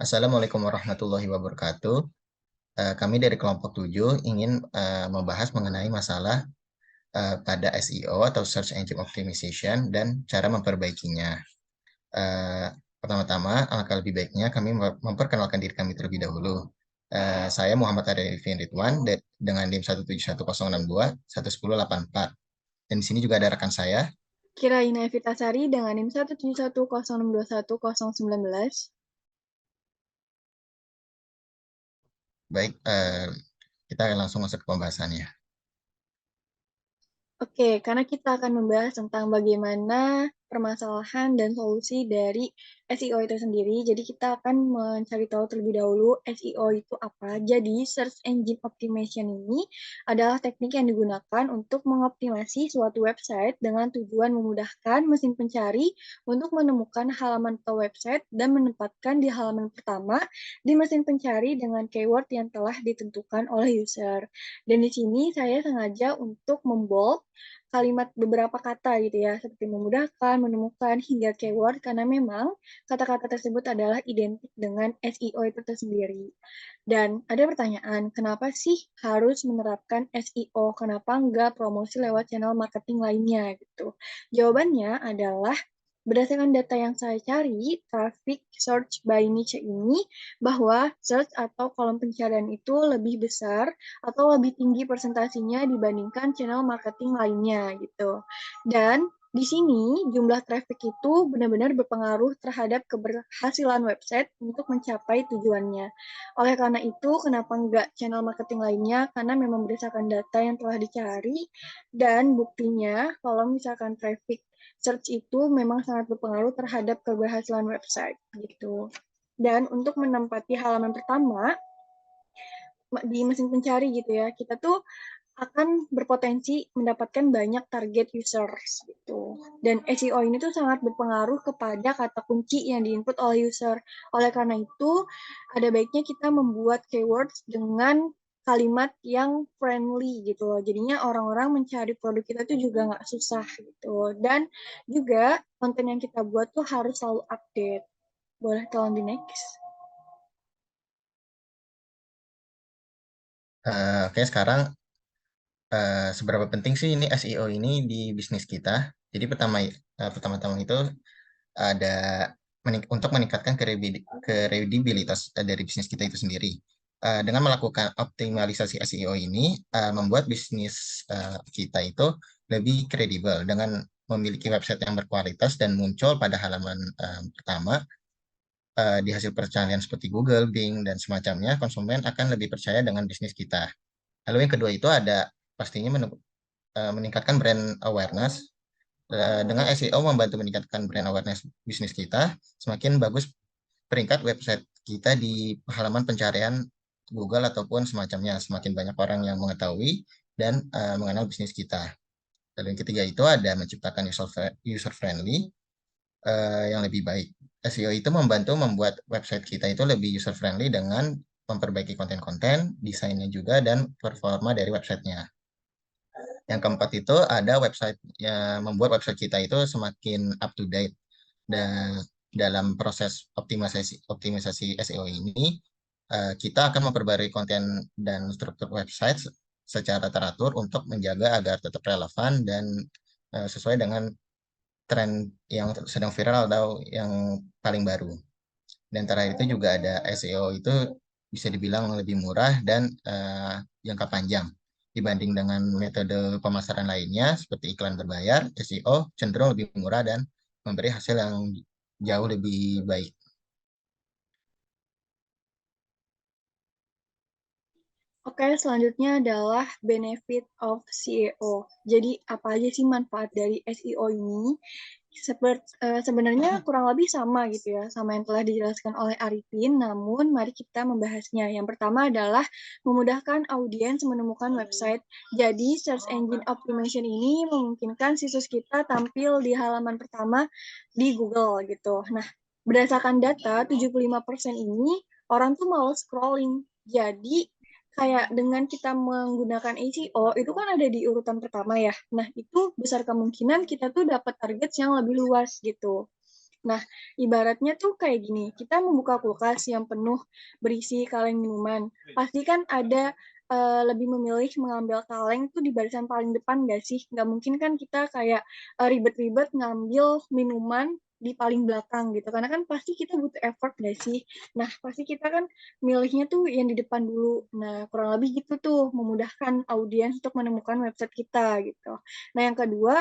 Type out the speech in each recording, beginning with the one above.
Assalamualaikum warahmatullahi wabarakatuh. Kami dari kelompok 7 ingin membahas mengenai masalah pada SEO atau Search Engine Optimization dan cara memperbaikinya. Eh, Pertama-tama, alangkah lebih baiknya kami memperkenalkan diri kami terlebih dahulu. Saya Muhammad Arifin Ridwan dengan NIM 17106211084. Dan di sini juga ada rekan saya. Kiraina Evitasari dengan NIM 17106211019. Baik, kita langsung masuk ke pembahasannya. Oke, karena kita akan membahas tentang bagaimana permasalahan dan solusi dari SEO itu sendiri. Jadi kita akan mencari tahu terlebih dahulu SEO itu apa. Jadi Search Engine Optimization ini adalah teknik yang digunakan untuk mengoptimasi suatu website dengan tujuan memudahkan mesin pencari untuk menemukan halaman atau website dan menempatkan di halaman pertama di mesin pencari dengan keyword yang telah ditentukan oleh user. Dan di sini saya sengaja untuk membold kalimat beberapa kata gitu ya, seperti memudahkan, menemukan, hingga keyword, karena memang kata-kata tersebut adalah identik dengan SEO itu tersendiri. Dan ada pertanyaan, kenapa sih harus menerapkan SEO? Kenapa enggak promosi lewat channel marketing lainnya gitu? Jawabannya adalah berdasarkan data yang saya cari, traffic search by niche ini, bahwa search atau kolom pencarian itu lebih besar atau lebih tinggi persentasinya dibandingkan channel marketing lainnya gitu. Dan di sini jumlah traffic itu benar-benar berpengaruh terhadap keberhasilan website untuk mencapai tujuannya. Oleh karena itu, kenapa enggak channel marketing lainnya? Karena memang berdasarkan data yang telah dicari dan buktinya kalau misalkan traffic search itu memang sangat berpengaruh terhadap keberhasilan website gitu. Dan untuk menempati halaman pertama di mesin pencari gitu ya, kita tuh akan berpotensi mendapatkan banyak target users gitu. Dan SEO ini tuh sangat berpengaruh kepada kata kunci yang diinput oleh user. Oleh karena itu, ada baiknya kita membuat keywords dengan kalimat yang friendly gitu loh. Jadinya orang-orang mencari produk kita tuh juga nggak susah gitu. Dan juga konten yang kita buat tuh harus selalu update. Boleh tolong di next? Oke, sekarang seberapa penting sih ini SEO ini di bisnis kita? Jadi pertama-tama itu ada untuk meningkatkan kredibilitas dari bisnis kita itu sendiri. Dengan melakukan optimalisasi SEO ini, membuat bisnis kita itu lebih kredibel dengan memiliki website yang berkualitas dan muncul pada halaman pertama di hasil pencarian seperti Google, Bing, dan semacamnya. Konsumen akan lebih percaya dengan bisnis kita. Lalu yang kedua itu ada pastinya meningkatkan brand awareness. Dengan SEO membantu meningkatkan brand awareness bisnis kita, semakin bagus peringkat website kita di halaman pencarian Google ataupun semacamnya. Semakin banyak orang yang mengetahui dan mengenal bisnis kita. Lalu yang ketiga itu ada menciptakan user friendly yang lebih baik. SEO itu membantu membuat website kita itu lebih user friendly dengan memperbaiki konten-konten, desainnya juga, dan performa dari websitenya. Yang keempat itu ada website yang membuat website kita itu semakin up to date. Dan dalam proses optimalisasi optimisasi SEO ini, kita akan memperbarui konten dan struktur website secara teratur untuk menjaga agar tetap relevan dan sesuai dengan tren yang sedang viral atau yang paling baru. Dan terakhir itu juga ada SEO itu bisa dibilang lebih murah dan jangka panjang dibanding dengan metode pemasaran lainnya seperti iklan berbayar. SEO cenderung lebih murah dan memberi hasil yang jauh lebih baik. Oke, selanjutnya adalah benefit of SEO. Jadi, apa aja sih manfaat dari SEO ini? Sebenarnya kurang lebih sama gitu ya, sama yang telah dijelaskan oleh Arifin, namun mari kita membahasnya. Yang pertama adalah memudahkan audiens menemukan website. Jadi, Search Engine Optimization ini memungkinkan situs kita tampil di halaman pertama di Google gitu. Nah, berdasarkan data, 75% ini orang tuh mau scrolling. Jadi, kayak dengan kita menggunakan SEO itu kan ada di urutan pertama ya. Nah, itu besar kemungkinan kita tuh dapat target yang lebih luas gitu. Nah, ibaratnya tuh kayak gini, kita membuka kulkas yang penuh berisi kaleng minuman. Pasti kan ada lebih memilih mengambil kaleng tuh di barisan paling depan nggak sih? Nggak mungkin kan kita kayak ribet-ribet ngambil minuman di paling belakang gitu. Karena kan pasti kita butuh effort nggak sih? Nah, pasti kita kan milihnya tuh yang di depan dulu. Nah, kurang lebih gitu tuh, memudahkan audiens untuk menemukan website kita gitu. Nah, yang kedua,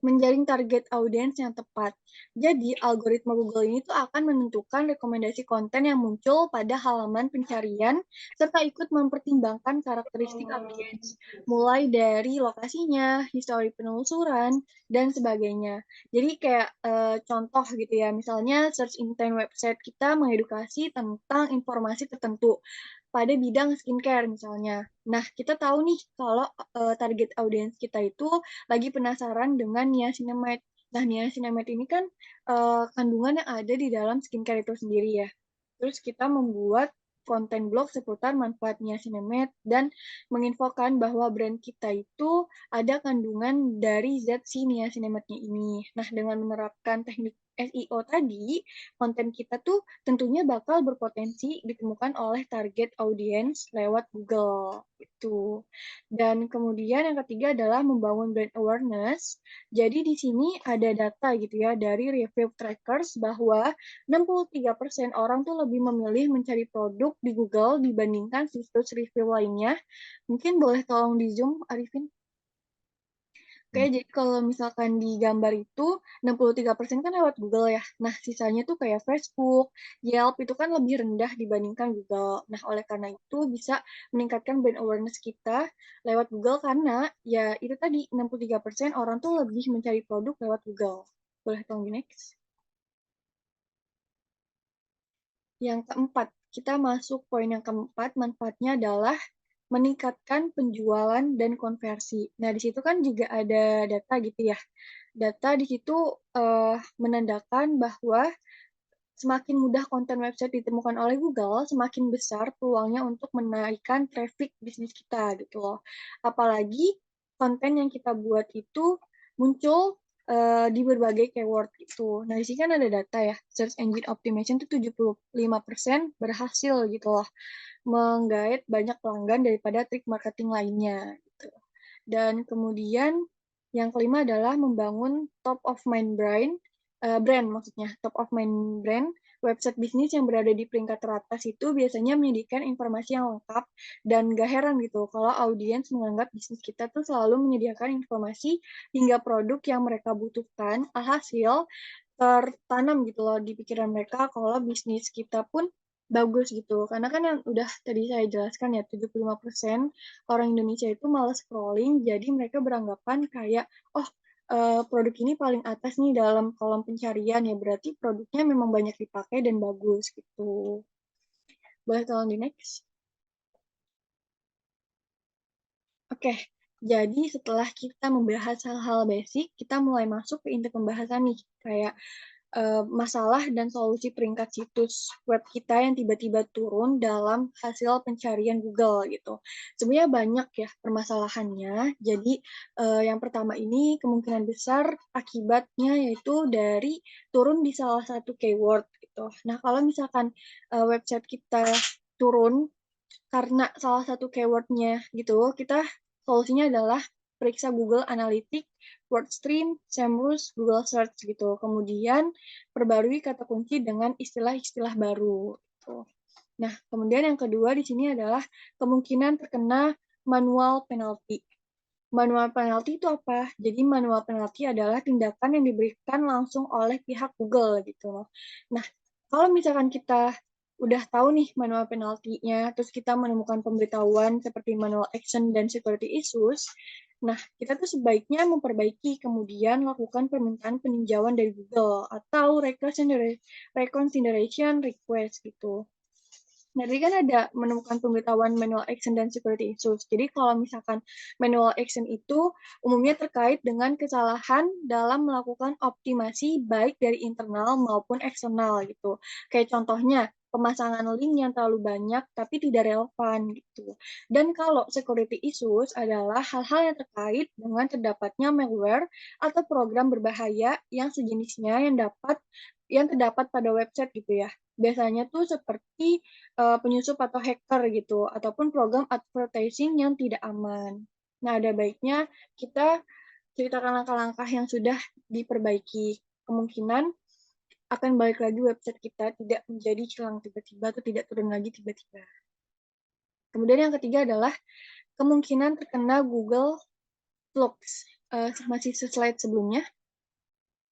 menjaring target audiens yang tepat. Jadi, algoritma Google ini tuh akan menentukan rekomendasi konten yang muncul pada halaman pencarian, serta ikut mempertimbangkan karakteristik audiens, mulai dari lokasinya, histori penelusuran, dan sebagainya. Jadi kayak contoh gitu ya, misalnya search intent website kita mengedukasi tentang informasi tertentu pada bidang skincare misalnya. Nah, kita tahu nih kalau target audiens kita itu lagi penasaran dengan niacinamide. Nah, niacinamide ini kan kandungan yang ada di dalam skincare itu sendiri ya. Terus kita membuat konten blog seputar manfaat niacinamide dan menginfokan bahwa brand kita itu ada kandungan dari zat si niacinamide-nya ini. Nah, dengan menerapkan teknik SEO tadi, konten kita tuh tentunya bakal berpotensi ditemukan oleh target audiens lewat Google itu. Dan kemudian yang ketiga adalah membangun brand awareness. Jadi di sini ada data gitu ya dari review trackers bahwa 63% orang tuh lebih memilih mencari produk di Google dibandingkan situs review lainnya. Mungkin boleh tolong di zoom, Arifin? Oke, Hmm. jadi kalau misalkan di gambar itu 63% kan lewat Google ya. Nah, sisanya tuh kayak Facebook, Yelp itu kan lebih rendah dibandingkan Google. Nah, oleh karena itu bisa meningkatkan brand awareness kita lewat Google karena ya itu tadi 63% orang tuh lebih mencari produk lewat Google. Boleh tolong di next? Yang keempat, kita masuk poin yang keempat, manfaatnya adalah meningkatkan penjualan dan konversi. Nah, di situ kan juga ada data gitu ya. Data di situ menandakan bahwa semakin mudah konten website ditemukan oleh Google, semakin besar peluangnya untuk menaikkan traffic bisnis kita gitu loh. Apalagi konten yang kita buat itu muncul di berbagai keyword gitu. Nah, di sini kan ada data ya, search engine optimization itu 75% berhasil gitu loh, menggait banyak pelanggan daripada trik marketing lainnya gitu. Dan kemudian yang kelima adalah membangun top of mind brand maksudnya top of mind brand. Website bisnis yang berada di peringkat teratas itu biasanya menyediakan informasi yang lengkap dan gak heran gitu kalau audiens menganggap bisnis kita tuh selalu menyediakan informasi hingga produk yang mereka butuhkan. Alhasil tertanam gitu loh di pikiran mereka kalau bisnis kita pun bagus gitu. Karena kan yang udah tadi saya jelaskan ya, 75% orang Indonesia itu malas scrolling, jadi mereka beranggapan kayak, oh produk ini paling atas nih dalam kolom pencarian ya, berarti produknya memang banyak dipakai dan bagus gitu. Boleh tolong di next? Oke, jadi setelah kita membahas hal-hal basic, kita mulai masuk ke inti pembahasan nih, kayak masalah dan solusi peringkat situs web kita yang tiba-tiba turun dalam hasil pencarian Google gitu. Sebenarnya banyak ya permasalahannya. Jadi yang pertama ini kemungkinan besar akibatnya yaitu dari turun di salah satu keyword gitu. Nah, kalau misalkan website kita turun karena salah satu keywordnya gitu, kita solusinya adalah periksa Google Analytics, WordStream, SEMrush, Google Search gitu. Kemudian perbarui kata kunci dengan istilah-istilah baru. Gitu. Nah, kemudian yang kedua di sini adalah kemungkinan terkena manual penalty. Manual penalty itu apa? Jadi manual penalty adalah tindakan yang diberikan langsung oleh pihak Google gitu. Nah, kalau misalkan kita udah tahu nih manual penalty-nya, terus kita menemukan pemberitahuan seperti manual action dan security issues, nah kita tuh sebaiknya memperbaiki kemudian lakukan permintaan peninjauan dari Google atau reconsideration request gitu. Nah, tadi kan ada menemukan pemberitahuan manual action dan security issues. Jadi kalau misalkan manual action itu umumnya terkait dengan kesalahan dalam melakukan optimasi baik dari internal maupun eksternal gitu. Kayak contohnya pemasangan link yang terlalu banyak tapi tidak relevan gitu. Dan kalau security issues adalah hal-hal yang terkait dengan terdapatnya malware atau program berbahaya yang sejenisnya yang dapat yang terdapat pada website gitu ya. Biasanya tuh seperti penyusup atau hacker gitu, ataupun program advertising yang tidak aman. Nah, ada baiknya kita ceritakan langkah-langkah yang sudah diperbaiki. Kemungkinan akan balik lagi website kita tidak menjadi hilang tiba-tiba atau tidak turun lagi tiba-tiba. Kemudian yang ketiga adalah kemungkinan terkena Google Flux. Masih slide sebelumnya.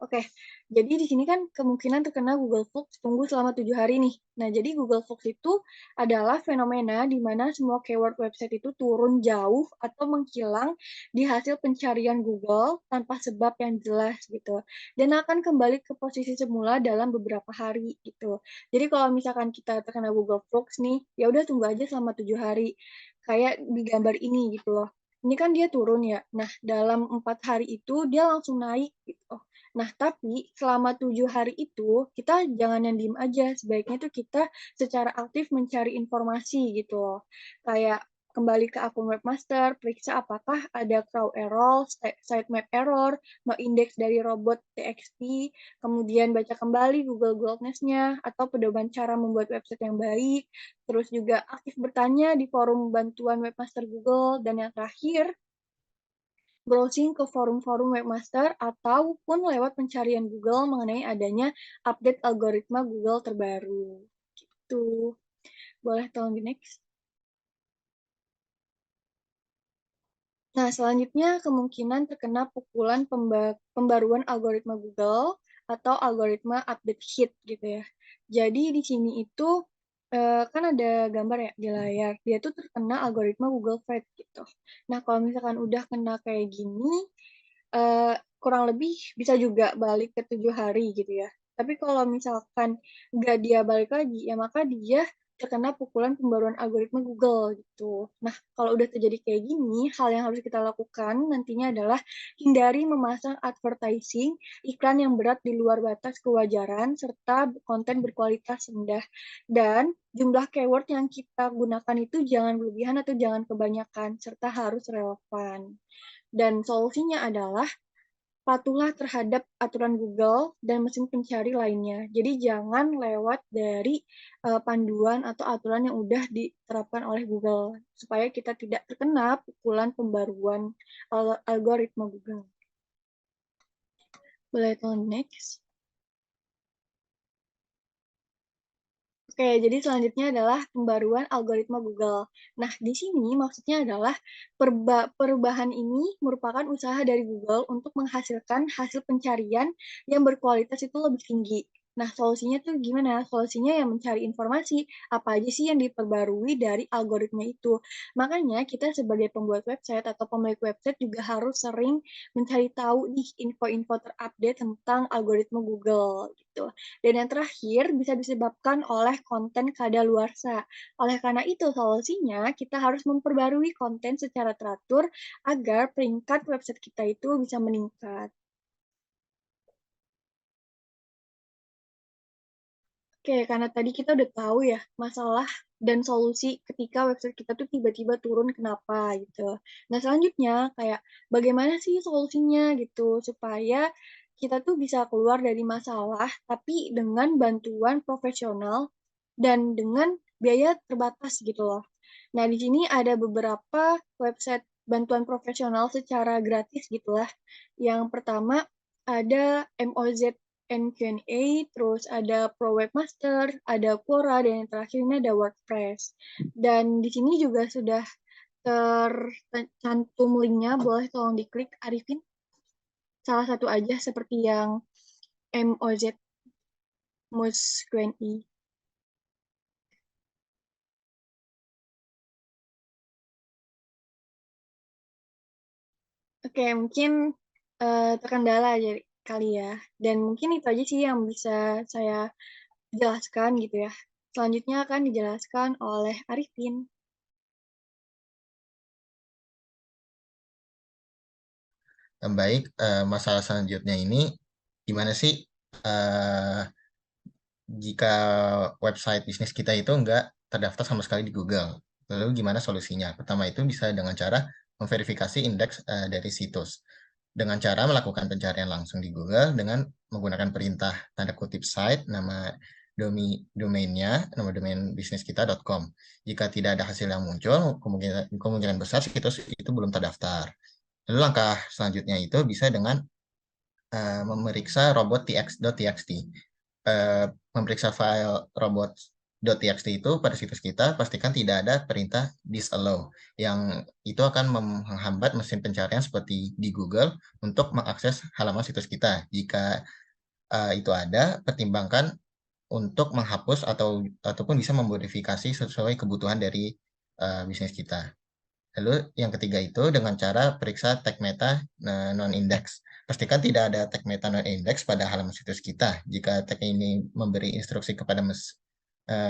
Oke, jadi di sini kan kemungkinan terkena Google Flux tunggu selama 7 hari nih. Nah, jadi Google Flux itu adalah fenomena di mana semua keyword website itu turun jauh atau menghilang di hasil pencarian Google tanpa sebab yang jelas gitu. Dan akan kembali ke posisi semula dalam beberapa hari gitu. Jadi kalau misalkan kita terkena Google Flux nih, ya udah tunggu aja selama 7 hari. Kayak di gambar ini gitu loh. Ini kan dia turun ya. Nah, dalam 4 hari itu dia langsung naik gitu. Nah, tapi selama 7 hari itu, kita jangan yang diem aja. Sebaiknya tuh kita secara aktif mencari informasi gitu loh. Kayak kembali ke akun webmaster, periksa apakah ada crawl error, sitemap error, no index dari robot txt, kemudian baca kembali Google Goldness-nya, atau pedoman cara membuat website yang baik, terus juga aktif bertanya di forum bantuan webmaster Google, dan yang terakhir, browsing ke forum-forum webmaster ataupun lewat pencarian Google mengenai adanya update algoritma Google terbaru. Gitu. Boleh tolong di next? Nah, selanjutnya kemungkinan terkena pukulan pembaruan algoritma Google atau algoritma update hit gitu ya. Jadi di sini itu kan ada gambar ya di layar. Dia tuh terkena algoritma Google Feed gitu. Nah, kalau misalkan udah kena kayak gini, kurang lebih bisa juga balik ke 7 hari gitu ya. Tapi kalau misalkan nggak dia balik lagi, ya maka dia terkena pukulan pembaruan algoritma Google gitu. Nah, kalau udah terjadi kayak gini, hal yang harus kita lakukan nantinya adalah hindari memasang advertising, iklan yang berat di luar batas kewajaran, serta konten berkualitas rendah. Dan jumlah keyword yang kita gunakan itu jangan berlebihan atau jangan kebanyakan, serta harus relevan. Dan solusinya adalah patuhlah terhadap aturan Google dan mesin pencari lainnya. Jadi jangan lewat dari panduan atau aturan yang udah diterapkan oleh Google supaya kita tidak terkena pukulan pembaruan algoritma Google. Boleh tolong next. Oke, jadi selanjutnya adalah pembaruan algoritma Google. Nah, di sini maksudnya adalah perubahan ini merupakan usaha dari Google untuk menghasilkan hasil pencarian yang berkualitas itu lebih tinggi. Nah, solusinya tuh gimana? Solusinya yang mencari informasi, apa aja sih yang diperbarui dari algoritma itu. Makanya kita sebagai pembuat website atau pemilik website juga harus sering mencari tahu nih info-info terupdate tentang algoritma Google gitu. Dan yang terakhir bisa disebabkan oleh konten kadaluarsa. Oleh karena itu, solusinya kita harus memperbarui konten secara teratur agar peringkat website kita itu bisa meningkat. Oke, karena tadi kita udah tahu ya masalah dan solusi ketika website kita tuh tiba-tiba turun kenapa gitu. Nah, selanjutnya kayak bagaimana sih solusinya gitu supaya kita tuh bisa keluar dari masalah tapi dengan bantuan profesional dan dengan biaya terbatas gitu loh. Nah, di sini ada beberapa website bantuan profesional secara gratis gitulah. Yang pertama ada MOZ Q&A, terus ada Pro Webmaster, ada Quora, dan yang terakhir ini ada WordPress. Dan di sini juga sudah tercantum linknya, boleh tolong diklik, Arifin. Salah satu aja seperti yang MOZ Mus Q&A. Oke, mungkin terkendala aja kali ya. Dan mungkin itu aja sih yang bisa saya jelaskan gitu ya. Selanjutnya akan dijelaskan oleh Arifin. Baik, masalah selanjutnya ini gimana sih eh, jika website bisnis kita itu nggak terdaftar sama sekali di Google? Lalu gimana solusinya? Pertama itu bisa dengan cara memverifikasi indeks dari situs. Dengan cara melakukan pencarian langsung di Google dengan menggunakan perintah tanda kutip site, domainnya, nama domain bisnis kita.com. Jika tidak ada hasil yang muncul, kemungkinan besar situs itu belum terdaftar. Lalu langkah selanjutnya itu bisa dengan memeriksa robot.txt. Memeriksa file robot.txt itu pada situs kita, pastikan tidak ada perintah disallow, yang itu akan menghambat mesin pencarian seperti di Google untuk mengakses halaman situs kita. Jika itu ada, pertimbangkan untuk menghapus ataupun bisa memodifikasi sesuai kebutuhan dari bisnis kita. Lalu yang ketiga itu dengan cara periksa tag meta non-index. Pastikan tidak ada tag meta non-index pada halaman situs kita. Jika tag ini memberi instruksi kepada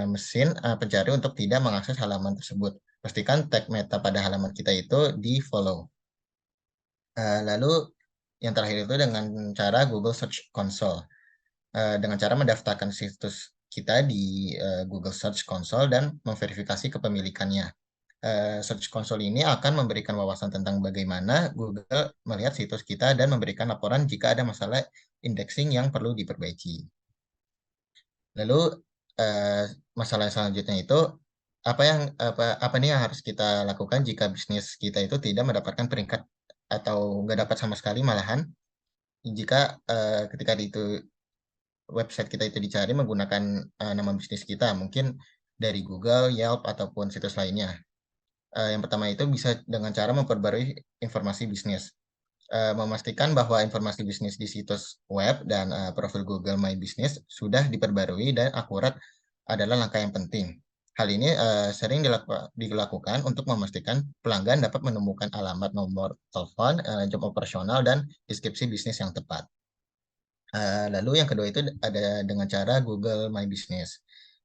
mesin pencari untuk tidak mengakses halaman tersebut. Pastikan tag meta pada halaman kita itu di-follow. Lalu yang terakhir itu dengan cara Google Search Console. Dengan cara mendaftarkan situs kita di Google Search Console dan memverifikasi kepemilikannya. Search Console ini akan memberikan wawasan tentang bagaimana Google melihat situs kita dan memberikan laporan jika ada masalah indexing yang perlu diperbaiki. Lalu masalah selanjutnya itu apa nih yang harus kita lakukan jika bisnis kita itu tidak mendapatkan peringkat atau nggak dapat sama sekali, malahan jika ketika itu website kita itu dicari menggunakan nama bisnis kita, mungkin dari Google, Yelp, ataupun situs lainnya. Yang pertama itu bisa dengan cara memperbarui informasi bisnis. Memastikan bahwa informasi bisnis di situs web dan profil Google My Business sudah diperbarui dan akurat adalah langkah yang penting. Hal ini sering dilakukan untuk memastikan pelanggan dapat menemukan alamat, nomor telepon, jam operasional, dan deskripsi bisnis yang tepat. Lalu yang kedua itu ada dengan cara Google My Business.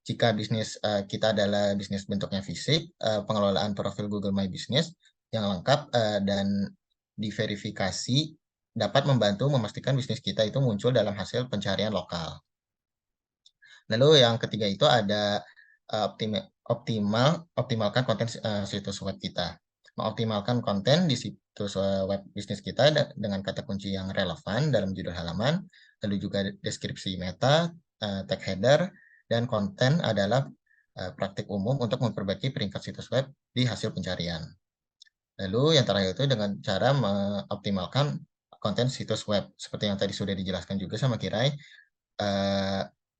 Jika bisnis kita adalah bisnis bentuknya fisik, pengelolaan profil Google My Business yang lengkap dan diverifikasi dapat membantu memastikan bisnis kita itu muncul dalam hasil pencarian lokal. Lalu yang ketiga itu ada optimalkan konten situs web kita. Mengoptimalkan konten di situs web bisnis kita dengan kata kunci yang relevan dalam judul halaman, lalu juga deskripsi meta, tag header, dan konten adalah praktik umum untuk memperbaiki peringkat situs web di hasil pencarian. Lalu yang terakhir itu dengan cara mengoptimalkan konten situs web. Seperti yang tadi sudah dijelaskan juga sama Kirai,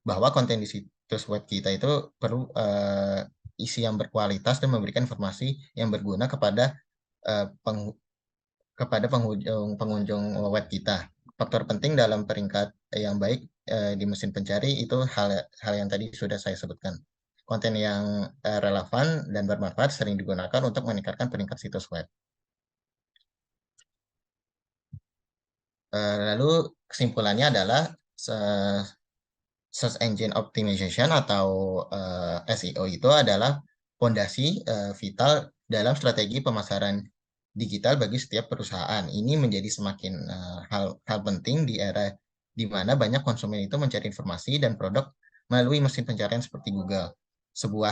bahwa konten di situs web kita itu perlu isi yang berkualitas dan memberikan informasi yang berguna kepada pengunjung web kita. Faktor penting dalam peringkat yang baik di mesin pencari itu hal yang tadi sudah saya sebutkan. Konten yang relevan dan bermanfaat sering digunakan untuk meningkatkan peringkat situs web. Lalu kesimpulannya adalah Search Engine Optimization atau SEO itu adalah fondasi vital dalam strategi pemasaran digital bagi setiap perusahaan. Ini menjadi semakin hal penting di era di mana banyak konsumen itu mencari informasi dan produk melalui mesin pencarian seperti Google. Sebuah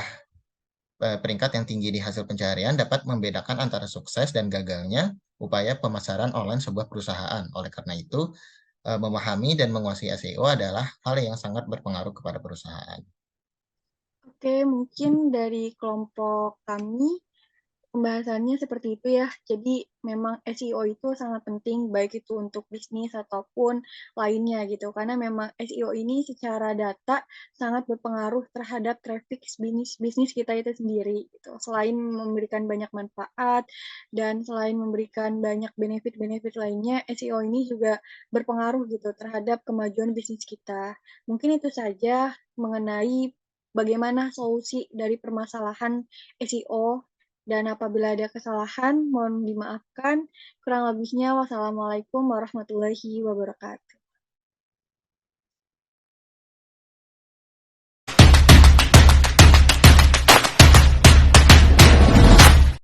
peringkat yang tinggi di hasil pencarian dapat membedakan antara sukses dan gagalnya upaya pemasaran online sebuah perusahaan. Oleh karena itu, memahami dan menguasai SEO adalah hal yang sangat berpengaruh kepada perusahaan. Oke, mungkin dari kelompok kami pembahasannya seperti itu ya. Jadi memang SEO itu sangat penting baik itu untuk bisnis ataupun lainnya gitu. Karena memang SEO ini secara data sangat berpengaruh terhadap traffic bisnis kita itu sendiri gitu. Selain memberikan banyak manfaat dan selain memberikan banyak benefit-benefit lainnya, SEO ini juga berpengaruh gitu terhadap kemajuan bisnis kita. Mungkin itu saja mengenai bagaimana solusi dari permasalahan SEO, dan apabila ada kesalahan, mohon dimaafkan. Kurang lebihnya, wassalamualaikum warahmatullahi wabarakatuh.